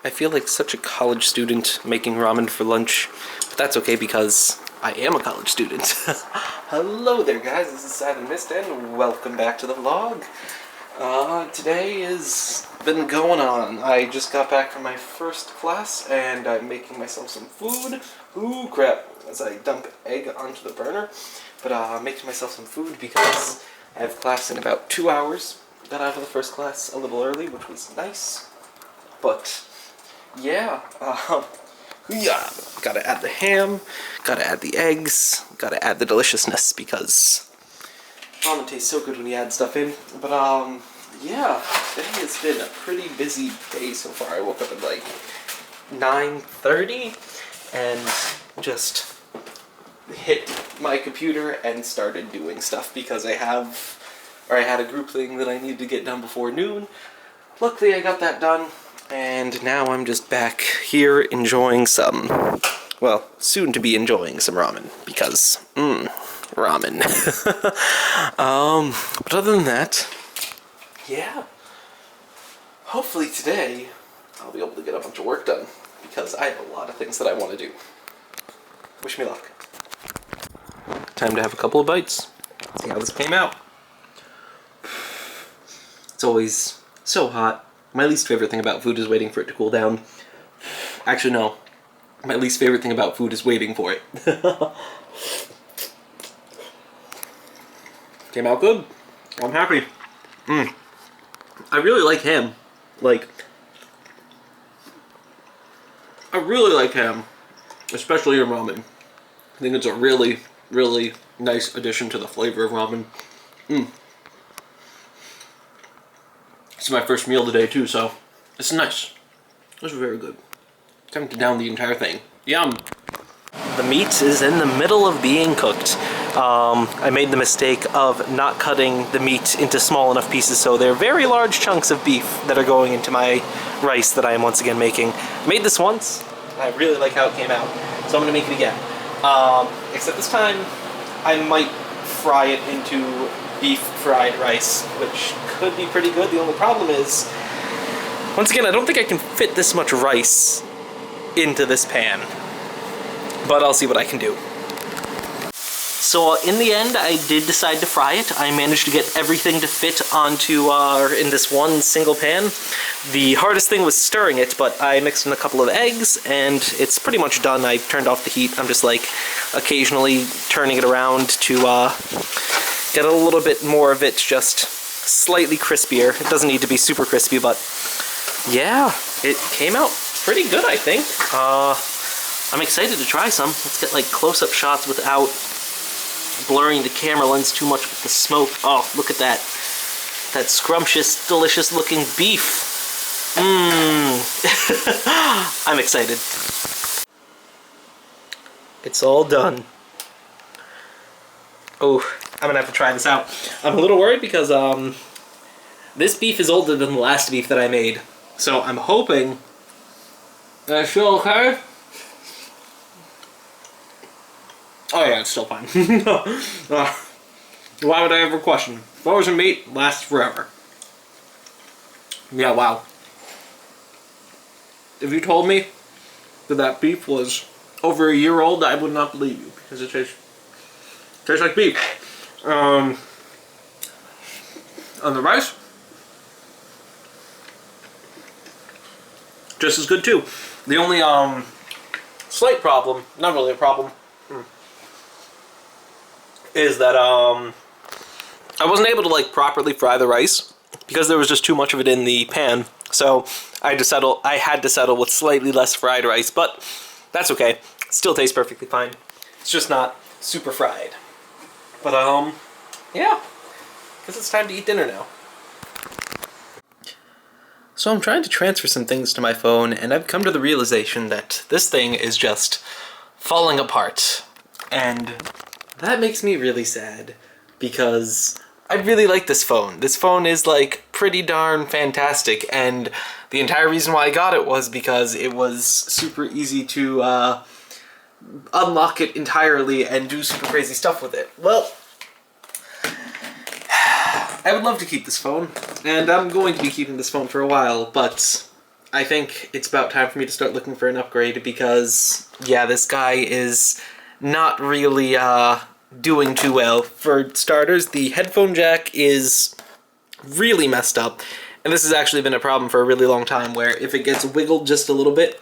I feel like such a college student making ramen for lunch, but that's okay because I am a college student. Hello there guys, this is Sad Mist and welcome back to the vlog. Today has been going on. I just got back from my first class and I'm making myself some food. Ooh crap, as I dump egg onto the burner. But I'm making myself some food because I have class in about 2 hours. Got out of the first class a little early, which was nice. But yeah, yeah, gotta add the ham, gotta add the eggs, gotta add the deliciousness because ramen tastes so good when you add stuff in. But yeah, today has been a pretty busy day so far. I woke up at like 9:30 and just hit my computer and started doing stuff because I had a group thing that I needed to get done before noon. Luckily I got that done. And now I'm just back here enjoying some, well, soon to be enjoying some ramen, because, ramen. But other than that, yeah, hopefully today I'll be able to get a bunch of work done, because I have a lot of things that I want to do. Wish me luck. Time to have a couple of bites, see how this came out. It's always so hot. My least favorite thing about food is waiting for it to cool down. Actually, no. My least favorite thing about food is waiting for it. Came out good. I'm happy. I really like ham. I really like ham. Especially in ramen. I think it's a really, really nice addition to the flavor of ramen. It's my first meal today too, so it's nice. This is very good. Time to down the entire thing. Yum! The meat is in the middle of being cooked. I made the mistake of not cutting the meat into small enough pieces, so they're very large chunks of beef that are going into my rice that I am once again making. I made this once, and I really like how it came out, so I'm going to make it again. Except this time, I might fry it into beef fried rice, which could be pretty good. The only problem is, once again, I don't think I can fit this much rice into this pan, but I'll see what I can do. So in the end, I did decide to fry it. I managed to get everything to fit onto in this one single pan. The hardest thing was stirring it, but I mixed in a couple of eggs, and it's pretty much done. I turned off the heat. I'm just like occasionally turning it around to get a little bit more of it just slightly crispier. It doesn't need to be super crispy, but yeah, it came out pretty good, I think. I'm excited to try some. Let's get like close-up shots without blurring the camera lens too much with the smoke. Oh, look at that. That scrumptious, delicious looking beef. I'm excited. It's all done. Oh, I'm gonna have to try this out. I'm a little worried because this beef is older than the last beef that I made. So I'm hoping that it's still okay. Oh yeah, it's still fine. Why would I ever question? Frozen meat lasts forever. Yeah, wow. If you told me that beef was over a year old, I would not believe you, because it tastes like beef. On the rice, just as good too. The only slight problem, not really a problem, is that I wasn't able to like properly fry the rice because there was just too much of it in the pan. So I had to settle with slightly less fried rice, but that's okay. It still tastes perfectly fine. It's just not super fried. But yeah, guess it's time to eat dinner now. So I'm trying to transfer some things to my phone, and I've come to the realization that this thing is just falling apart. And that makes me really sad, because I really like this phone. This phone is like pretty darn fantastic, and the entire reason why I got it was because it was super easy to unlock it entirely and do super crazy stuff with it. Well, I would love to keep this phone, and I'm going to be keeping this phone for a while, but I think it's about time for me to start looking for an upgrade because, yeah, this guy is not really doing too well. For starters, the headphone jack is really messed up, and this has actually been a problem for a really long time, where if it gets wiggled just a little bit,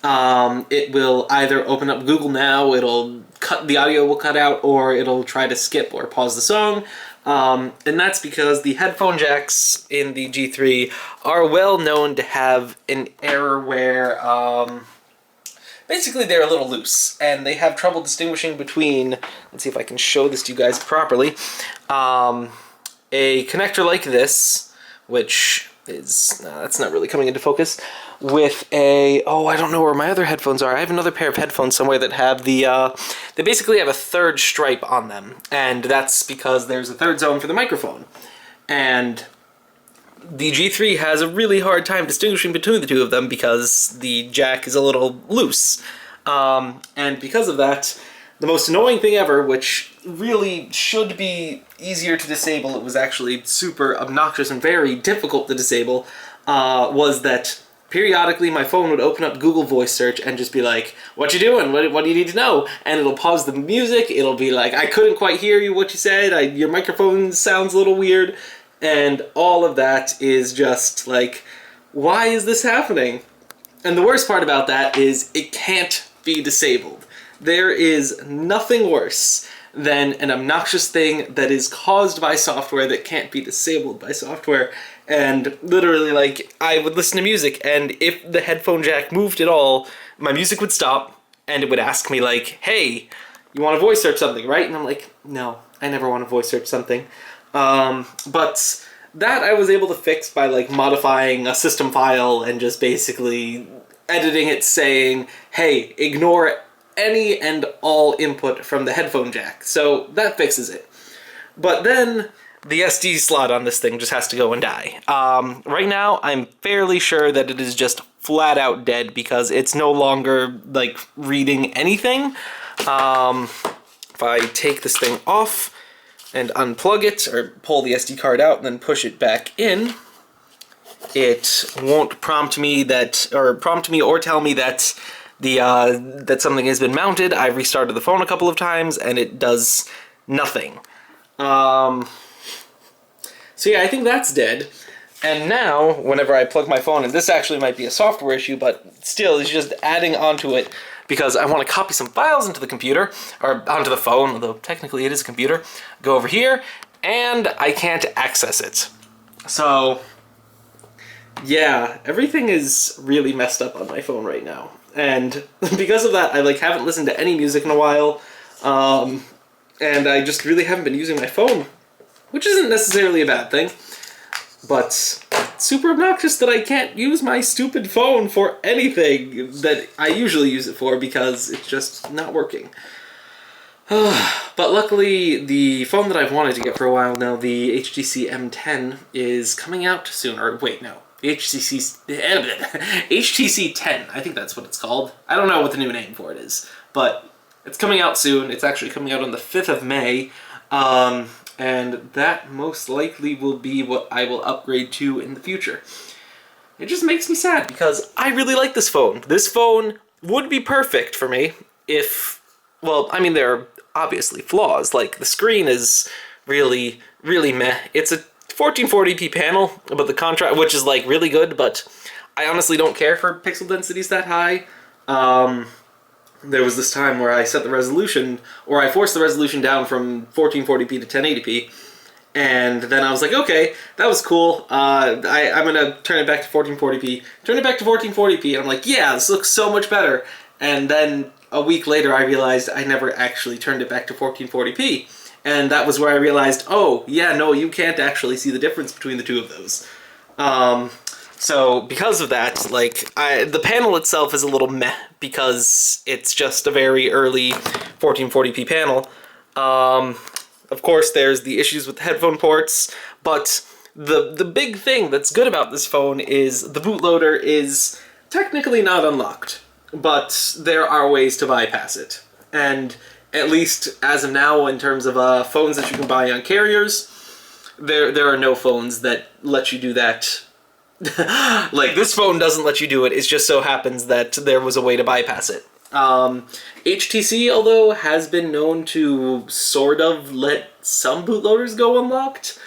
it will either open up Google Now, the audio will cut out, or it'll try to skip or pause the song. And that's because the headphone jacks in the G3 are well known to have an error where, basically they're a little loose, and they have trouble distinguishing between, let's see if I can show this to you guys properly, a connector like this, which is, that's not really coming into focus, with I don't know where my other headphones are. I have another pair of headphones somewhere that have they basically have a third stripe on them, and that's because there's a third zone for the microphone. And the G3 has a really hard time distinguishing between the two of them because the jack is a little loose. And because of that, the most annoying thing ever, which really should be easier to disable, it was actually super obnoxious and very difficult to disable, was that periodically my phone would open up Google Voice Search and just be like, what you doing? What do you need to know? And it'll pause the music, it'll be like, I couldn't quite hear you, what you said, your microphone sounds a little weird, and all of that is just like, why is this happening? And the worst part about that is it can't be disabled. There is nothing worse than an obnoxious thing that is caused by software that can't be disabled by software. And literally, like, I would listen to music, and if the headphone jack moved at all, my music would stop, and it would ask me, like, hey, you want to voice search something, right? And I'm like, no, I never want to voice search something. But that I was able to fix by, like, modifying a system file and just basically editing it saying, hey, ignore any and all input from the headphone jack. So that fixes it. But then the SD slot on this thing just has to go and die. Right now, I'm fairly sure that it is just flat out dead because it's no longer, like, reading anything. If I take this thing off and unplug it, or pull the SD card out and then push it back in, it won't prompt me or tell me that that something has been mounted. I've restarted the phone a couple of times and it does nothing. So yeah, I think that's dead. And now, whenever I plug my phone, and this actually might be a software issue, but still, it's just adding onto it because I want to copy some files into the computer, or onto the phone, although technically it is a computer. Go over here, and I can't access it. So, yeah, everything is really messed up on my phone right now. And because of that, I haven't listened to any music in a while, and I just really haven't been using my phone, which isn't necessarily a bad thing, but it's super obnoxious that I can't use my stupid phone for anything that I usually use it for because it's just not working. But luckily, the phone that I've wanted to get for a while now, the HTC M10, is coming out soon. Or wait, no. The HTC 10. I think that's what it's called. I don't know what the new name for it is. But it's coming out soon. It's actually coming out on the 5th of May. And that most likely will be what I will upgrade to in the future. It just makes me sad because I really like this phone. This phone would be perfect for me if, well, I mean, there are obviously flaws. Like, the screen is really, really meh. It's a 1440p panel, but the contrast, which is like really good, but I honestly don't care for pixel densities that high. There was this time where I set the resolution, or I forced the resolution down from 1440p to 1080p, and then I was like, okay, that was cool, I'm gonna turn it back to 1440p. Turn it back to 1440p, and I'm like, yeah, this looks so much better. And then a week later I realized I never actually turned it back to 1440p. And that was where I realized, oh, yeah, no, you can't actually see the difference between the two of those. So because of that, like, the panel itself is a little meh because it's just a very early 1440p panel. Of course, there's the issues with the headphone ports, but the big thing that's good about this phone is the bootloader is technically not unlocked, but there are ways to bypass it. And at least as of now, in terms of phones that you can buy on carriers, there are no phones that let you do that Like, this phone doesn't let you do it. It just so happens that there was a way to bypass it. HTC, although, has been known to sort of let some bootloaders go unlocked.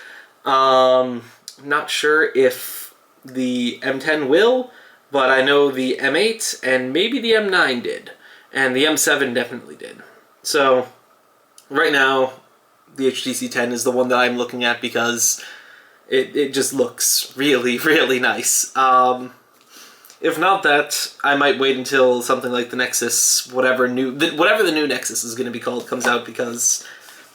Not sure if the M10 will, but I know the M8 and maybe the M9 did. And the M7 definitely did. So, right now, the HTC 10 is the one that I'm looking at because it just looks really, really nice. If not that, I might wait until something like the Nexus, whatever the new Nexus is going to be called, comes out, because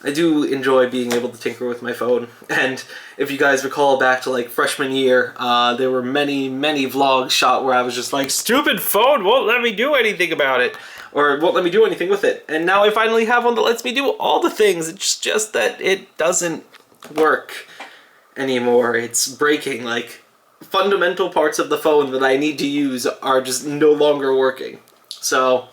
I do enjoy being able to tinker with my phone. And if you guys recall back to like freshman year, there were many, many vlogs shot where I was just like, stupid phone won't let me do anything about it, or won't let me do anything with it. And now I finally have one that lets me do all the things. It's just that it doesn't work anymore. It's breaking. Like, fundamental parts of the phone that I need to use are just no longer working. So,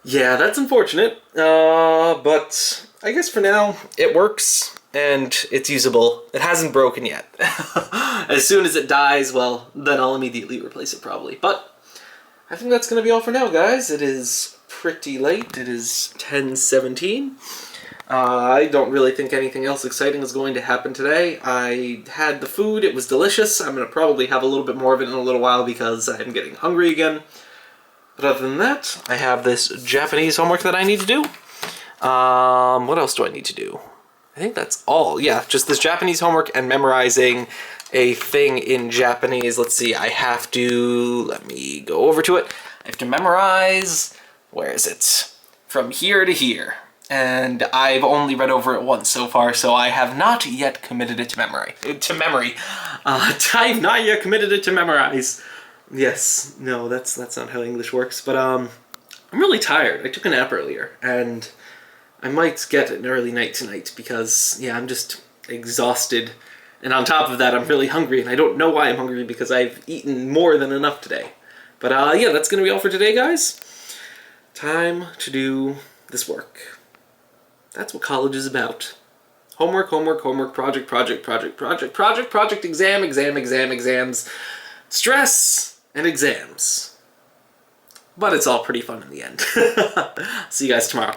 yeah, that's unfortunate. But I guess for now, it works, and it's usable. It hasn't broken yet. As soon as it dies, well, then I'll immediately replace it, probably. But I think that's going to be all for now, guys. It is pretty late. It is 10:17. I don't really think anything else exciting is going to happen today. I had the food. It was delicious. I'm going to probably have a little bit more of it in a little while because I'm getting hungry again. But other than that, I have this Japanese homework that I need to do. What else do I need to do? I think that's all. Yeah, just this Japanese homework and memorizing a thing in Japanese. Let's see, I have to... Let me go over to it. I have to memorize... Where is it? From here to here. And I've only read over it once so far, so I have not yet committed it to memory. I've not yet committed it to memorize. Yes, no, that's not how English works. But I'm really tired. I took a nap earlier, and I might get an early night tonight because, yeah, I'm just exhausted. And on top of that, I'm really hungry, and I don't know why I'm hungry because I've eaten more than enough today. But yeah, that's going to be all for today, guys. Time to do this work. That's what college is about. Homework, homework, homework, project, project, project, project, project, project, exam, exam, exam, exams, stress, and exams. But it's all pretty fun in the end. See you guys tomorrow.